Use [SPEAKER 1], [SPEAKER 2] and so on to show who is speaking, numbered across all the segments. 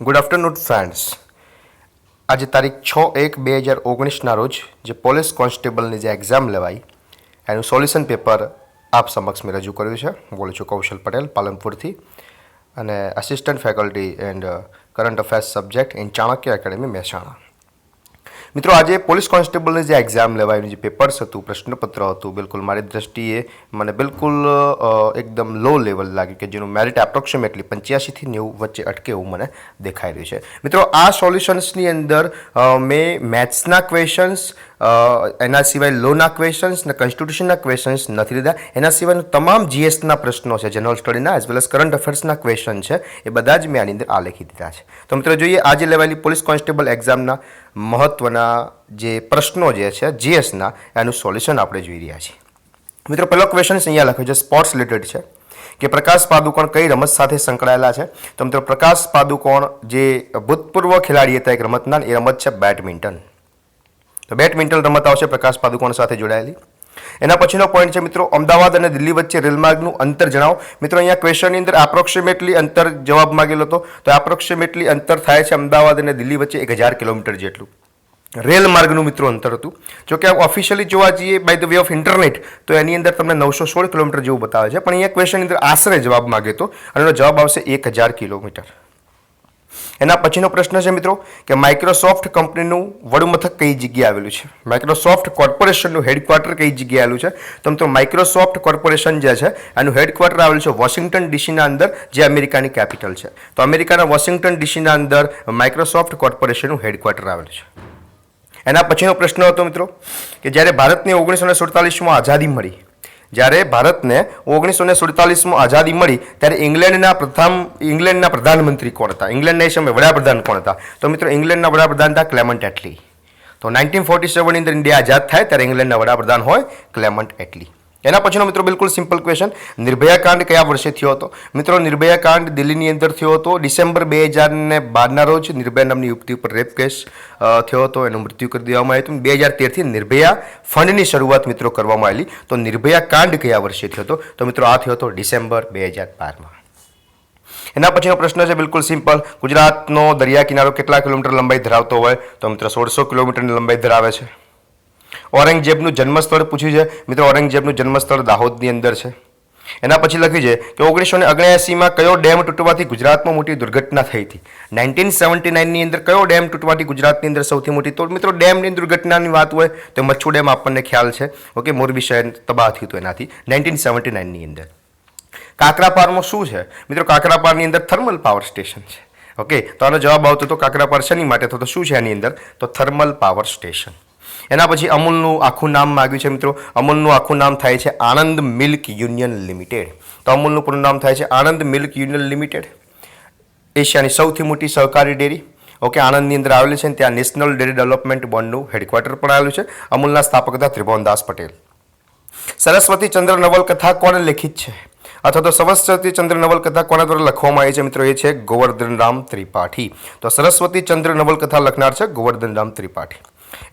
[SPEAKER 1] Good afternoon friends. આજે તારીખ 6/1/2019ના રોજ જે પોલીસ કોન્સ્ટેબલની જે એક્ઝામ લેવાઈ એનું સોલ્યુશન પેપર આપ સમક્ષ મેં રજૂ કર્યું છે. હું બોલું છું કૌશલ પટેલ પાલનપુરથી અને assistant faculty end current affairs subject in Chanakya academy Mehsana. મિત્રો, આજે પોલીસ કોન્સ્ટેબલની જે એક્ઝામ લેવાયનું જે પેપર્સ હતું, પ્રશ્નપત્ર હતું, બિલકુલ મારી દ્રષ્ટિએ મને બિલકુલ એકદમ લો લેવલ લાગ્યું કે જેનું મેરિટ એપ્રોક્સિમેટલી 85થી 90 વચ્ચે અટકે એવું મને દેખાઈ રહ્યું છે. મિત્રો, આ સોલ્યુશન્સની અંદર મેં મેથ્સના ક્વેશ્ચન્સ, એના સિવાય લોના ક્વેશ્ચન્સ ને કોન્સ્ટિટ્યુશનના ક્વેશ્ચન્સ નથી લીધા. એના સિવાયના તમામ જીએસના પ્રશ્નો છે, જનરલ સ્ટડીના એઝ વેલ એઝ કરંટ અફેર્સના ક્વેશ્ચન છે, એ બધા જ મેં આની અંદર આલેખી દીધા છે. તો મિત્રો જોઈએ આજે લેવાયેલી પોલીસ કોન્સ્ટેબલ એક્ઝામના મહત્ત્વના જે પ્રશ્નો જે છે જીએસના એનું સોલ્યુશન આપણે જોઈ રહ્યા છીએ. મિત્રો, પહેલો ક્વેશ્ચન અહીંયા લખ્યો છે, સ્પોર્ટ્સ રિલેટેડ છે કે પ્રકાશ પાદુકોણ કઈ રમત સાથે સંકળાયેલા છે. તો મિત્રો, પ્રકાશ પાદુકોણ જે ભૂતપૂર્વ ખેલાડી હતા એક રમતના, એ રમત છે બેડમિન્ટન. તો બેડમિન્ટન રમત આવશે પ્રકાશ પાદુકોણ સાથે જોડાયેલી. એના પછીનો પોઈન્ટ છે મિત્રો, અમદાવાદ અને દિલ્હી વચ્ચે રેલમાર્ગનું અંતર જણાવો. મિત્રો, અહીંયા ક્વેશ્ચનની અંદર એપ્રોક્સિમેટલી અંતર જવાબ માંગેલો હતો. તો એપ્રોક્સિમેટલી અંતર થાય છે અમદાવાદ અને દિલ્હી વચ્ચે 1000 કિલોમીટર જેટલું રેલ માર્ગનું મિત્રો અંતર હતું. જો કે ઓફિશિયલી જોવા જઈએ by the way of internet તો એની અંદર તમને 916 કિલોમીટર જેવું બતાવે છે, પણ અહીંયા ક્વેશ્ચનની અંદર આશરે જવાબ માંગે તો અને એનો જવાબ આવશે 1000 કિલોમીટર. એના પછીનો પ્રશ્ન છે મિત્રો કે માઇક્રોસોફ્ટ કંપનીનું વડુમથક કઈ જગ્યાએ આવેલું છે. માઇક્રોસોફ્ટ કોર્પોરેશનનું હેડક્વાર્ટર કઈ જગ્યાએ આવેલું છે. તો મિત્રો, માઇક્રોસોફ્ટ કોર્પોરેશન જે છે એનું હેડક્વાર્ટર આવેલું છે વોશિંગ્ટન ડીસીના અંદર, જે અમેરિકાની કેપિટલ છે. તો અમેરિકાના વોશિંગ્ટન ડીસીના અંદર માઇક્રોસોફ્ટ કોર્પોરેશનનું હેડક્વાર્ટર આવેલું છે. એના પછીનો પ્રશ્ન હતો મિત્રો કે જ્યારે ભારતને 1947માં આઝાદી મળી, જ્યારે ભારતને 1947માં આઝાદી મળી ત્યારે ઇંગ્લેન્ડના પ્રધાનમંત્રી કોણ હતા, ઇંગ્લેન્ડના સમયે વડાપ્રધાન કોણ હતા. તો મિત્રો, ઇંગ્લેન્ડના વડાપ્રધાન હતા ક્લેમન્ટ એટલી. તો 1947ની અંદર ઇન્ડિયા આઝાદ થાય ત્યારે ઇંગ્લેન્ડના વડાપ્રધાન હોય ક્લેમન્ટ એટલી. એના પછીનો મિત્રો બિલકુલ સિમ્પલ ક્વેશ્ચન, નિર્ભયા કાંડ કયા વર્ષે થયો હતો. મિત્રો, નિર્ભયા કાંડ દિલ્હીની અંદર થયો હતો ડિસેમ્બર 2012ના રોજ. નિર્ભયા નામની યુવતી ઉપર રેપ કેસ થયો હતો, એનું મૃત્યુ કરી દેવામાં આવ્યું હતું. 2013થી નિર્ભયા ફંડની શરૂઆત મિત્રો કરવામાં આવેલી. તો નિર્ભયા કાંડ કયા વર્ષે થયો હતો. તો મિત્રો, આ થયો હતો ડિસેમ્બર 2012માં. એના પછીનો પ્રશ્ન છે બિલકુલ સિમ્પલ, ગુજરાતનો દરિયા કિનારો કેટલા કિલોમીટર લંબાઈ ધરાવતો હોય. તો મિત્રો, 1600 કિલોમીટરની લંબાઈ ધરાવે છે. ઔરંગઝેબનું જન્મસ્થળ પૂછ્યું છે. મિત્રો, ઔરંગઝેબનું જન્મસ્થળ દાહોદની અંદર છે. એના પછી લખ્યું છે કે 1979માં કયો ડેમ તૂટવાથી ગુજરાતમાં મોટી દુર્ઘટના થઈ હતી. 1979ની અંદર કયો ડેમ તૂટવાથી ગુજરાતની અંદર સૌથી મોટી. તો મિત્રો, ડેમની દુર્ઘટનાની વાત હોય તો મચ્છુ ડેમ આપણને ખ્યાલ છે. ઓકે, મોરબી શહેર તબાહ થયું હતું એનાથી 1979ની અંદર. કાકરાપારમાં શું છે. મિત્રો, કાકરાપારની અંદર થર્મલ પાવર સ્ટેશન છે. ઓકે, તો આનો જવાબ આવતો હતો કાકરાપાર શેની માટે, તો શું છે એની અંદર, તો થર્મલ પાવર સ્ટેશન. એના પછી અમૂલનું આખું નામ માગ્યું છે મિત્રો. અમૂલનું આખું નામ થાય છે આણંદ મિલ્ક યુનિયન લિમિટેડ. તો અમૂલનું પૂરું નામ થાય છે આણંદ મિલ્ક યુનિયન લિમિટેડ. એશિયાની સૌથી મોટી સહકારી ડેરી ઓકે આણંદની અંદર આવેલી છે. ત્યાં નેશનલ ડેરી ડેવલપમેન્ટ બોર્ડનું હેડક્વાર્ટર પણ આવેલું છે. અમૂલના સ્થાપક હતા ત્રિભુવનદાસ પટેલ. સરસ્વતી ચંદ્ર નવલકથા કોણે લેખિત છે, અથવા તો સરસ્વતી ચંદ્ર નવલકથા કોના દ્વારા લખવામાં આવી છે મિત્રો, એ છે ગોવર્ધન રામ ત્રિપાઠી. તો સરસ્વતી ચંદ્ર નવલકથા લખનાર છે ગોવર્ધન રામ ત્રિપાઠી.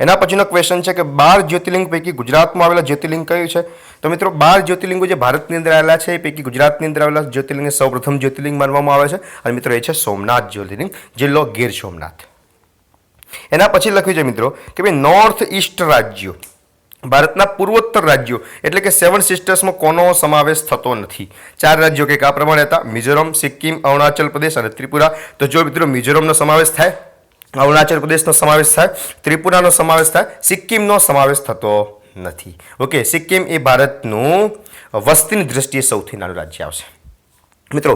[SPEAKER 1] એના પછીનો ક્વેશ્ચન છે કે 12 જ્યોતિર્લિંગ પૈકી ગુજરાતમાં આવેલા જ્યોતિર્લિંગ કયું છે. તો મિત્રો, 12 જ્યોતિર્લિંગો જે ભારતની અંદર આવેલા છે એ પૈકી ગુજરાતની અંદર આવેલા જ્યોતિર્લિંગને સૌપ્રથમ જ્યોતિર્લિંગ માનવામાં આવે છે. અને મિત્રો, એ છે સોમનાથ જ્યોતિર્લિંગ, જિલ્લો ગીર સોમનાથ. એના પછી લખ્યું છે મિત્રો કે ભાઈ નોર્થ ઈસ્ટ રાજ્યો, ભારતના પૂર્વોત્તર રાજ્યો એટલે કે 7 સિસ્ટર્સમાં કોનો સમાવેશ થતો નથી. 4 રાજ્યો કે આ પ્રમાણે હતા, મિઝોરમ, સિક્કિમ, અરુણાચલ પ્રદેશ અને ત્રિપુરા. તો જો મિત્રો મિઝોરમનો સમાવેશ થાય, અરુણાચલ પ્રદેશનો સમાવેશ થાય, ત્રિપુરાનો સમાવેશ થાય, સિક્કિમનો સમાવેશ થતો નથી. ઓકે, સિક્કિમ એ ભારતનું વસ્તીની દ્રષ્ટિએ સૌથી નાનું રાજ્ય આવશે. મિત્રો,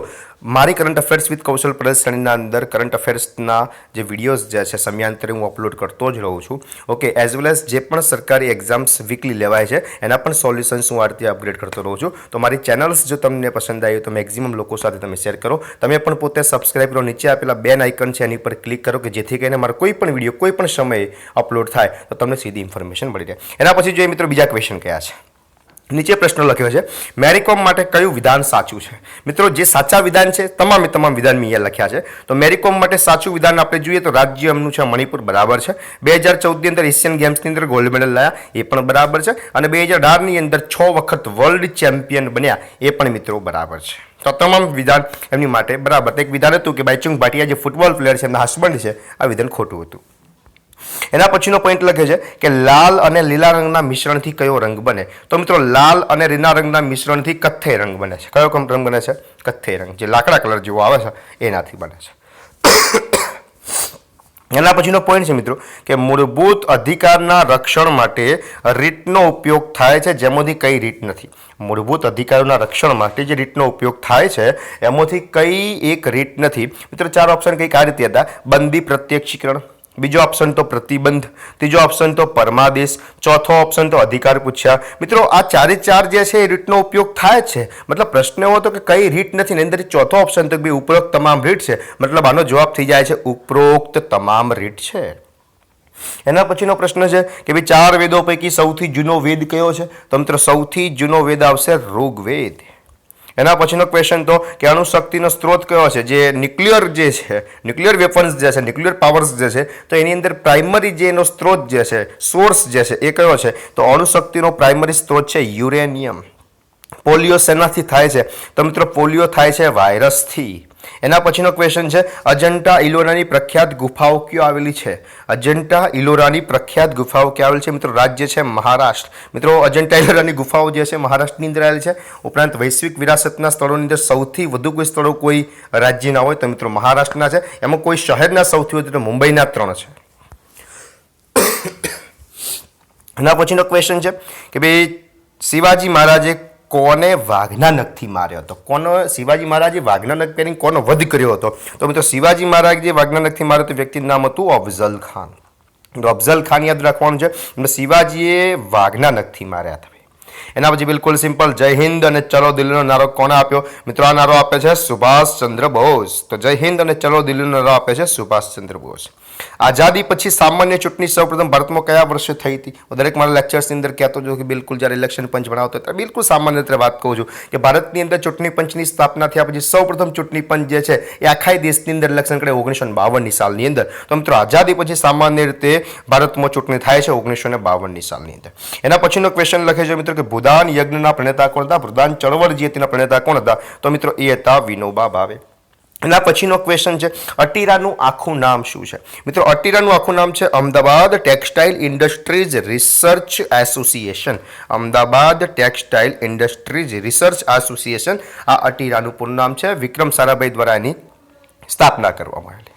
[SPEAKER 1] મારી કરંટ અફેર્સ વિથ કૌશલ પટેલ શ્રેણીના અંદર કરંટ અફેર્સના જે વિડીયોઝ જે છે સમયાંતરે હું અપલોડ કરતો જ રહું છું. ઓકે, એઝ વેલ એઝ જે પણ સરકારી એક્ઝામ્સ વીકલી લેવાય છે એના પણ સોલ્યુશન્સ હું આ રીતે અપગ્રેડ કરતો રહું છું. તો મારી ચેનલ્સ જો તમને પસંદ આવી તો મેક્સિમમ લોકો સાથે તમે શેર કરો. તમે પણ પોતે સબસ્ક્રાઈબ કરો, નીચે આપેલા બેલ આઇકન છે એની પર ક્લિક કરો કે જેથી કરીને મારો કોઈ પણ વિડીયો કોઈ પણ સમયે અપલોડ થાય તો તમને સીધી ઇન્ફોર્મેશન મળી રહે. એના પછી જોઈએ મિત્રો બીજા ક્વેશ્ચન કયા છે. નીચે પ્રશ્ન લખ્યો છે મેરીકોમ માટે કયું વિધાન સાચું છે? મિત્રો જે સાચા વિધાન છે તમામે તમામ વિધાન મેં અહીંયા લખ્યા છે. તો મેરીકોમ માટે સાચું વિધાન આપણે જોઈએ તો રાજ્ય એમનું છે મણિપુર, બરાબર છે. 2014ની અંદર એશિયન ગેમ્સની અંદર ગોલ્ડ મેડલ લાયા, એ પણ બરાબર છે. અને 2018ની અંદર 6 વખત વર્લ્ડ ચેમ્પિયન બન્યા, એ પણ મિત્રો બરાબર છે. તો તમામ વિધાન એમની માટે બરાબર. એક વિધાન હતું કે બાઈચુંગ ભાટિયા જે ફૂટબોલ પ્લેયર છે એમના હસબન્ડ છે, આ વિધાન ખોટું હતું. એના પછીનો પોઈન્ટ લખે છે કે લાલ અને લીલા રંગના મિશ્રણથી કયો રંગ બને? તો મિત્રો લાલ અને લીલા રંગના મિશ્રણથી કથ્થઈ રંગ બને છે. કયો રંગ બને છે? કથ્થઈ રંગ, જે લાકડા કલર જેવો આવે છે એનાથી બને છે. એના પછીનો પોઈન્ટ છે મિત્રો કે મૂળભૂત અધિકારના રક્ષણ માટે રીતનો ઉપયોગ થાય છે, જેમાંથી કઈ રીત નથી? મૂળભૂત અધિકારોના રક્ષણ માટે જે રીતનો ઉપયોગ થાય છે એમાંથી કઈ એક રીત નથી? મિત્રો 4 ઓપ્શન કંઈક આ રીતે હતા: બંદી પ્રત્યક્ષીકરણ, બીજો ઓપ્શન તો પ્રતિબંધ, ત્રીજો ઓપ્શન તો પરમાદેશ, ચોથો ઓપ્શન તો અધિકાર પૂછ્યા. મિત્રો આ 4 જે છે એ રીતનો ઉપયોગ થાય છે. મતલબ પ્રશ્ન એવો હતો કે કઈ રીત નથી ને અંદર ચોથો ઓપ્શન તો ભાઈ ઉપરોક્ત તમામ રીત છે. મતલબ આનો જવાબ થઈ જાય છે ઉપરોક્ત તમામ રીત છે. એના પછીનો પ્રશ્ન છે કે ભાઈ 4 વેદો પૈકી સૌથી જૂનો વેદ કયો છે? તો મિત્રો સૌથી જૂનો વેદ આવશે ઋગ્વેદ. એના પછીનો ક્વેશ્ચન તો કે અણુશક્તિનો સ્ત્રોત કયો છે? જે ન્યુક્લિયર જે છે, ન્યુક્લિયર વેપન્સ જે છે, ન્યુક્લિયર પાવર્સ જે છે, તો એની અંદર પ્રાઇમરી જે એનો સ્ત્રોત જે છે, સોર્સ જે છે એ કયો છે? તો અણુશક્તિનો પ્રાઇમરી સ્ત્રોત છે યુરેનિયમ. પોલિયો શેનાથી થાય છે? તો મિત્રો પોલિયો થાય છે વાયરસથી. એના પછીનો ક્વેશ્ચન છે અજંટા ઇલોરાની પ્રખ્યાત ગુફાઓ ક્યાં આવેલી છે? અજંટા ઇલોરાની પ્રખ્યાત ગુફાઓ ક્યાં આવેલી છે? મિત્રો રાજ્ય છે મહારાષ્ટ્ર. મિત્રો અજંટા ઇલોરાની ગુફાઓ જે છે મહારાષ્ટ્રની અંદર આવેલી છે. ઉપરાંત વૈશ્વિક વિરાસતના સ્થળોની અંદર સૌથી વધુ કોઈ સ્થળો કોઈ રાજ્યના હોય તો મિત્રો મહારાષ્ટ્રના છે. એમાં કોઈ શહેરના સૌથી વધુ તો મુંબઈના 3 છે. એના પછીનો ક્વેશ્ચન છે કે ભાઈ શિવાજી મહારાજે કોને વાઘના નખથી માર્યો હતો? કોનો શિવાજી મહારાજે વાઘના નખ પહેરીને કોનો વધ કર્યો હતો? તો મિત્રો શિવાજી મહારાજ જે વાઘના નખથી માર્યો હતો વ્યક્તિનું નામ હતું અફઝલ ખાન. તો અફઝલ ખાન યાદ રાખવાનું છે. શિવાજીએ વાઘના નખથી માર્યા હતા. એના પછી બિલકુલ સિમ્પલ જય હિન્દ અને ચલો દિલ્હીનો નારો કોને આપ્યો? મિત્રો આ નારો આપે છે સુભાષચંદ્ર બોઝ. તો જય હિન્દ અને ચલો દિલ્હીનો નારો આપે છે સુભાષચંદ્ર બોઝ. આઝાદી પછી સામાન્ય ચૂંટણી સૌપ્રથમ ભારતમાં કયા વર્ષે થઈ હતી? દરેક મારા લેક્ચર્સની અંદર કહેતો છું કે બિલકુલ જ્યારે ઇલેક્શન પંચ ભણાવતો ત્યારે બિલકુલ સામાન્ય રીતે વાત કહું છું કે ભારતની અંદર ચૂંટણી પંચની સ્થાપના થયા પછી સૌપ્રથમ ચૂંટણી પંચ જે છે એ આખા દેશની અંદર ઇલેક્શન કરે 1952ની સાલની અંદર. તો મિત્રો આઝાદી પછી સામાન્ય રીતે ભારતમાં ચૂંટણી થાય છે 1952ની સાલની અંદર. એના પછીનો ક્વેશ્ચન લખે છે મિત્રો કે ભૂદાન યજ્ઞના પ્રણેતા કોણ હતા? ભૂદાન ચળવળ જે તેના પ્રણેતા કોણ હતા? તો મિત્રો એ હતા વિનોબા ભાવે. એના પછીનો ક્વેશ્ચન છે અટીરાનું આખું નામ શું છે? મિત્રો અટીરાનું આખું નામ છે Ahmedabad textile industries research association. Ahmedabad textile industries research association આ અટીરાનું પૂરું નામ છે. વિક્રમ સારાભાઈ દ્વારા એની સ્થાપના કરવામાં આવેલી.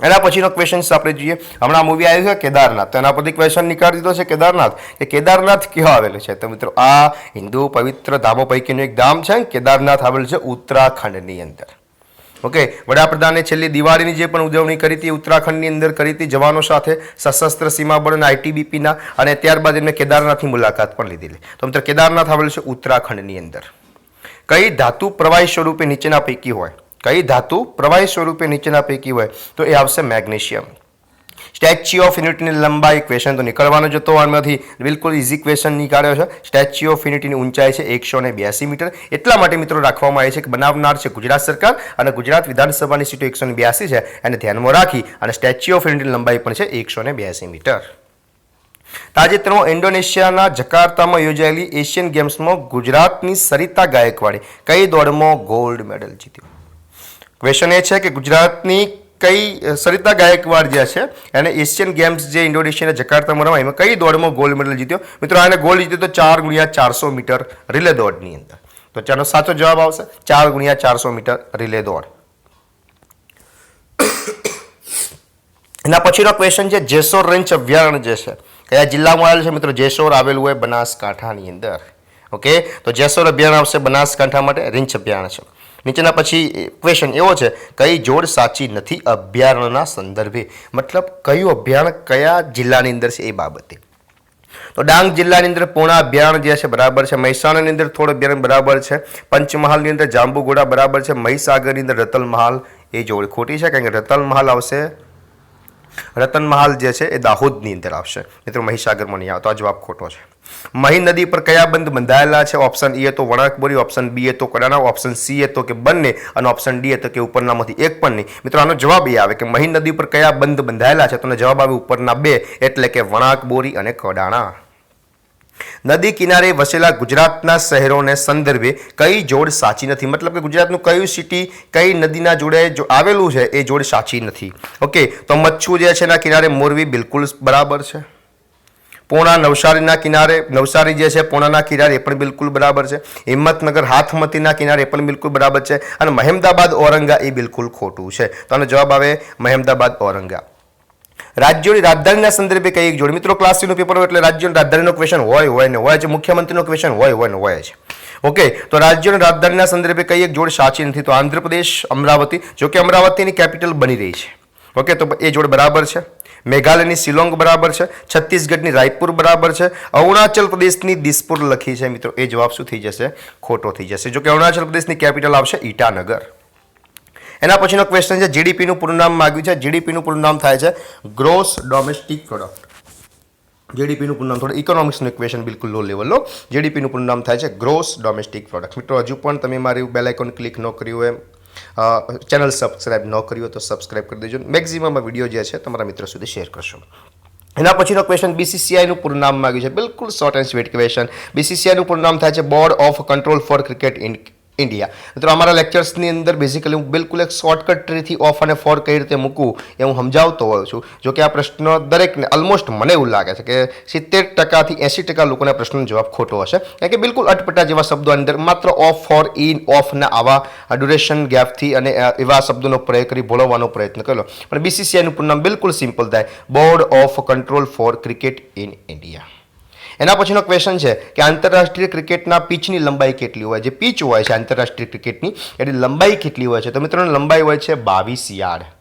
[SPEAKER 1] એના પછીનો ક્વેશ્ચન આપણે જોઈએ. હમણાં મૂવી આવ્યું છે કેદારનાથ, તો એના પરથી ક્વેશ્ચન નીકાળી દીધો છે કેદારનાથ કે કેદારનાથ ક્યાં આવેલું છે? તો મિત્રો આ હિન્દુ પવિત્ર ધામો પૈકીનું એક ધામ છે. કેદારનાથ આવેલું છે ઉત્તરાખંડની અંદર. ઓકે, વડાપ્રધાને છેલ્લી દિવાળીની જે પણ ઉજવણી કરી હતી ઉત્તરાખંડની અંદર કરી હતી જવાનો સાથે, સશસ્ત્ર સીમા બળ અને આઈટીબીપીના, અને ત્યારબાદ એમને કેદારનાથની મુલાકાત પણ લીધેલી. તો મિત્રો કેદારનાથ આવેલું છે ઉત્તરાખંડની અંદર. કઈ ધાતુ પ્રવાહી સ્વરૂપે નીચેના પૈકી હોય? કઈ ધાતુ પ્રવાહી સ્વરૂપે નીચેના પૈકી હોય? તો એ આવશે મેગ્નેશિયમ. સ્ટેચ્યુ ઓફ યુનિટીની લંબાઈ ક્વેશ્ચન તો નીકળવાનો જ હતો, આમાંથી બિલકુલ ઇઝી ક્વેશ્ચન નીકાળ્યો છે. સ્ટેચ્યુ ઓફ યુનિટીની ઊંચાઈ છે 182 મીટર. એટલા માટે મિત્રો રાખવામાં આવે છે કે બનાવનાર છે ગુજરાત સરકાર અને ગુજરાત વિધાનસભાની સીટો 182 છે એને ધ્યાનમાં રાખી અને સ્ટેચ્યુ ઓફ યુનિટીની લંબાઈ પણ છે 182 મીટર. તાજેતરમાં ઇન્ડોનેશિયાના જકાર્તામાં યોજાયેલી એશિયન ગેમ્સમાં ગુજરાતની સરિતા ગાયકવાડે કઈ દોડમાં ગોલ્ડ મેડલ જીત્યો? ક્વેશ્ચન એ છે કે ગુજરાતની કઈ સરિતા ગાયકવાડ જે છે એને એશિયન ગેમ્સ જે ઇન્ડોનેશિયાના જકાર્તામાં રમાય એમાં કઈ દોડમાં ગોલ્ડ મેડલ જીત્યો? મિત્રો આને ગોલ્ડ જીત્યો તો 4x400 મીટર રિલે દોડની અંદર. તો ચાલો સાચો જવાબ આવશે 4x400 મીટર રિલે દોડ. એના પછીનો ક્વેશ્ચન છે જેસોર રેન્જ અભયારણ્ય જે છે કયા જિલ્લામાં આવેલું છે? મિત્રો જેસોર આવેલું હોય બનાસકાંઠાની અંદર. ઓકે, તો જેસોર અભયારણ્ય આવશે બનાસકાંઠા માટે રેન્જ અભયારણ્ય છે. નીચેના પછી ક્વેશ્ચન એવો છે કઈ જોડ સાચી નથી અભયારણ્યના સંદર્ભે? મતલબ કયું અભયારણ્ય કયા જિલ્લાની અંદર છે એ બાબતે. તો ડાંગ જિલ્લાની અંદર પૂર્ણા અભયારણ્ય જે છે બરાબર છે. મહેસાણાની અંદર થોડ અભયારણ્ય બરાબર છે. પંચમહાલની અંદર જાંબુઘોડા બરાબર છે. મહીસાગરની અંદર રતલમહાલ એ જોડ ખોટી છે કારણ કે રતલમહાલ આવશે રતનમહાલ જે છે એ દાહોદની અંદર આવશે મિત્રો, મહીસાગરમાં નહીં આવે, તો આ જવાબ ખોટો છે. મહી નદી પર કયા બંધ બંધાયેલા છે? ઓપ્શન એ તો વણાકબોરી, ઓપ્શન બી એ તો કડાણા, ઓપ્શન સી એ તો કે બંને, અને ઓપ્શન ડી એ તો કે ઉપરનામાંથી એક પણ નહીં. મિત્રો આનો જવાબ એ આવે કે મહી નદી પર કયા બંધ બંધાયેલા છે, તો જવાબ આવે ઉપરના બે, એટલે કે વણાકબોરી અને કડાણા. નદી કિનારે વસેલા ગુજરાતના શહેરોને સંદર્ભે કઈ જોડ સાચી નથી? મતલબ કે ગુજરાતનું કયું સિટી કઈ નદીના જોડે આવેલું છે એ જોડ સાચી નથી. ઓકે, તો મચ્છુ જે છે એના કિનારે મોરબી બિલકુલ બરાબર છે. પૂર્ણા નવસારીના કિનારે, નવસારી જે છે પૂર્ણાના કિનારે એ પણ બિલકુલ બરાબર છે. હિંમતનગર હાથમતીના કિનારે એ પણ બિલકુલ બરાબર છે. અને મહેમદાબાદ ઔરંગા એ બિલકુલ ખોટું છે. તો આનો જવાબ આવે મહેમદાબાદ ઔરંગા. રાજ્યોની રાજધાનીના સંદર્ભે કઈ એક જોડ? મિત્રો ક્લાસ 3 નું પેપર હોય એટલે રાજ્યોની રાજધાનીનો ક્વેશ્ચન હોય ને હોય છે, મુખ્યમંત્રીનો ક્વેશ્ચન હોય છે. ઓકે, તો રાજ્યોની રાજધાનીના સંદર્ભે કઈ એક જોડ સાચી નથી? તો આંધ્રપ્રદેશ અમરાવતી, જો કે અમરાવતીની કેપિટલ બની રહી છે. ઓકે, તો એ જોડ બરાબર છે. મેઘાલયની શિલોંગ બરાબર છે. છત્તીસગઢની રાયપુર બરાબર છે. અરુણાચલ પ્રદેશની દિસપુર લખી છે મિત્રો, એ જવાબ શું થઈ જશે? ખોટો થઈ જશે. જો કે અરુણાચલ પ્રદેશની કેપિટલ આવશે ઈટાનગર. એના પછીનો ક્વેશ્ચન છે જીડીપીનું પૂરું નામ માંગ્યું છે. જીડીપીનું પૂરું નામ થાય છે ગ્રોસ ડોમેસ્ટિક પ્રોડક્ટ. જીડીપીનું પૂરું નામ, થોડું ઇકોનોમિક્સનું ક્વેશ્ચન બિલકુલ લો લેવલનો. જીડીપીનું પૂરું નામ થાય છે ગ્રોસ ડોમેસ્ટિક પ્રોડક્ટ. મિત્રો હજુ પણ તમે મારી બેલ આઇકોન ક્લિક ન કર્યું હોય, ચેનલ સબસ્ક્રાઇબ ન કર્યું હોય તો સબસ્ક્રાઇબ કરી દેજો. મેક્સિમમ વિડીયો જે છે તમારા મિત્રો સુધી શેર કરશો. એના પછીનો ક્વેશ્ચન બીસીસીઆઈનું પૂરું નામ માંગ્યું છે. બિલકુલ શોર્ટ એન્ડ સ્વીટ ક્વેશ્ચન. બીસીસીઆઈનું પૂરું નામ થાય છે board of control for cricket India. મિત્રો અમારા લેક્ચર્સની અંદર બેઝિકલી હું બિલકુલ એક શોર્ટકટ ટ્રીથી ઓફ અને ફોર કઈ રીતે મૂકવું એ હું સમજાવતો હોઉં છું. જો કે આ પ્રશ્ન દરેકને ઓલમોસ્ટ મને એવું લાગે છે કે 70% થી 80% લોકોના પ્રશ્નનો જવાબ ખોટો હશે, કારણ કે બિલકુલ અટપટા જેવા શબ્દો અંદર માત્ર ઓફ, ફોર, ઇન, ઓફના આવા ડ્યુરેશન ગેપથી અને એવા શબ્દોનો પ્રયોગ કરી બોલાવવાનો પ્રયત્ન કર્યો. પણ બીસીસીઆઈનું પૂરું નામ બિલકુલ સિમ્પલ થાય board of control for cricket in India. એના પછીનો ક્વેશ્ચન છે કે આંતરરાષ્ટ્રીય ક્રિકેટના પિચની લંબાઈ કેટલી હોય? જે પિચ હોય છે આંતરરાષ્ટ્રીય ક્રિકેટની એની લંબાઈ કેટલી હોય છે? તો મિત્રોની લંબાઈ હોય છે 22 યાર્ડ.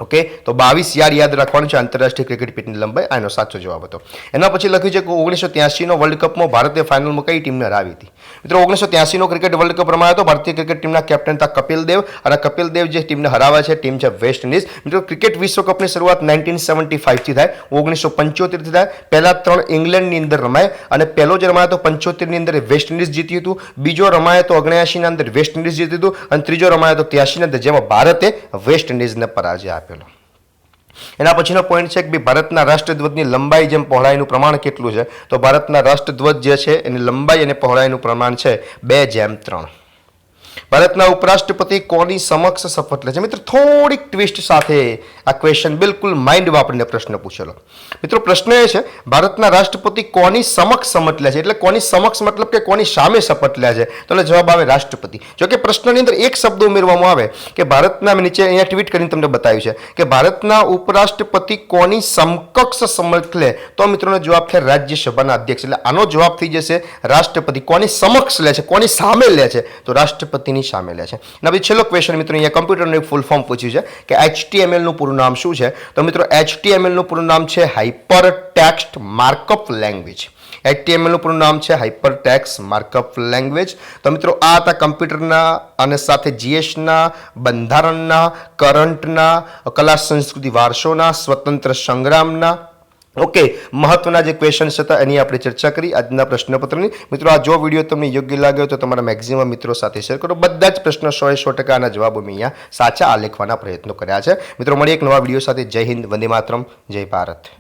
[SPEAKER 1] ઓકે, તો 22 યાર્ડ યાદ રાખવાનું છે આંતરરાષ્ટ્રીય ક્રિકેટ પિચની લંબાઈ. આનો સાચો જવાબ હતો. એના પછી લખ્યું છે કે 1983નો વર્લ્ડ કપમાં ભારતે ફાઇનલમાં કઈ ટીમને હરાવી હતી? મિત્રો 1983નો ક્રિકેટ વર્લ્ડ કપ રમાયો હતો. ભારતીય ક્રિકેટ ટીમના કેપ્ટન હતા કપિલ દેવ, અને કપિલ દેવ જે ટીમને હરાવે છે ટીમ છે વેસ્ટ ઇન્ડિઝ. મિત્રો ક્રિકેટ વિશ્વકપની શરૂઆત 1975 થી થાય, 1975 થી થાય. પહેલા 3 ઇંગ્લેન્ડની અંદર રમાય, અને પહેલો જે રમાયો તો 75 ની અંદર વેસ્ટ ઇન્ડિઝ જીત્યું હતું, બીજો રમાયો તો 79 ના અંદર વેસ્ટ ઇન્ડિઝ જીત્યું હતું, અને ત્રીજો રમાયો તો 83 ની અંદર જેમાં ભારતે વેસ્ટ ઇન્ડિઝને પરાજય આપેલો. એના પછીનો પોઈન્ટ છે કે ભારતના રાષ્ટ્રધ્વજની લંબાઈ જેમ પહોળાઈનું પ્રમાણ કેટલું છે? તો ભારતના રાષ્ટ્રધ્વજ જે છે એની લંબાઈ અને પહોળાઈનું પ્રમાણ છે 2:3. ભારતના ઉપરાષ્ટ્રપતિ કોની સમક્ષ શપથ લે છે? મિત્રો થોડીક ટ્વિસ્ટ સાથે આ ક્વેશ્ચન બિલકુલ માઇન્ડ વાપરીને પ્રશ્ન પૂછેલો. મિત્રો પ્રશ્ન એ છે ભારતના રાષ્ટ્રપતિ કોની સમક્ષ શપથ લે છે, એટલે કોની સમક્ષ મતલબ કે કોની સામે શપથ લે છે? તો જવાબ આવે રાષ્ટ્રપતિ. જો કે પ્રશ્નની અંદર એક શબ્દ ઉમેરવામાં આવે કે ભારતના, નીચે અહીંયા ટ્વીટ કરીને તમને બતાવ્યું છે કે ભારતના ઉપરાષ્ટ્રપતિ કોની સમકક્ષ શપથ લે, તો મિત્રોનો જવાબ છે રાજ્યસભાના અધ્યક્ષ. એટલે આનો જવાબ થઈ જશે રાષ્ટ્રપતિ. કોની સમક્ષ લે છે, કોની સામે લે છે? તો રાષ્ટ્રપતિની સામે લે છે. અને પછી છેલ્લો ક્વેશ્ચન મિત્રો અહીંયા કમ્પ્યુટરનું એક ફૂલ ફોર્મ પૂછ્યું છે કે HTML નું પૂરું નામ શું છે? તો મિત્રો HTML નું પૂરું નામ છે hyper text markup language. HTML નું પૂરું નામ છે હાઇપર ટેક્સ્ટ માર્કઅપ લેંગ્વેજ. તો મિત્રો આ હતા કમ્પ્યુટરના અને સાથે GSના, બંધારણના, કરંટના, કલા સંસ્કૃતિ વારસોના, સ્વતંત્ર સંગ્રામના ઓકે મહત્વના જે ક્વેશ્ચન્સ હતા એની આપણે ચર્ચા કરી આજના પ્રશ્નપત્રની. મિત્રો આ જો વિડીયો તમને યોગ્ય લાગ્યો તો તમારા મેક્સિમમ મિત્રો સાથે શેર કરો. બધા જ પ્રશ્નો 100% જવાબો મેં અહીંયા સાચા આલેખવાના પ્રયત્નો કર્યા છે. મિત્રો મળીએ એક નવા વિડીયો સાથે. જય હિન્દ, વંદે માતરમ, જય ભારત.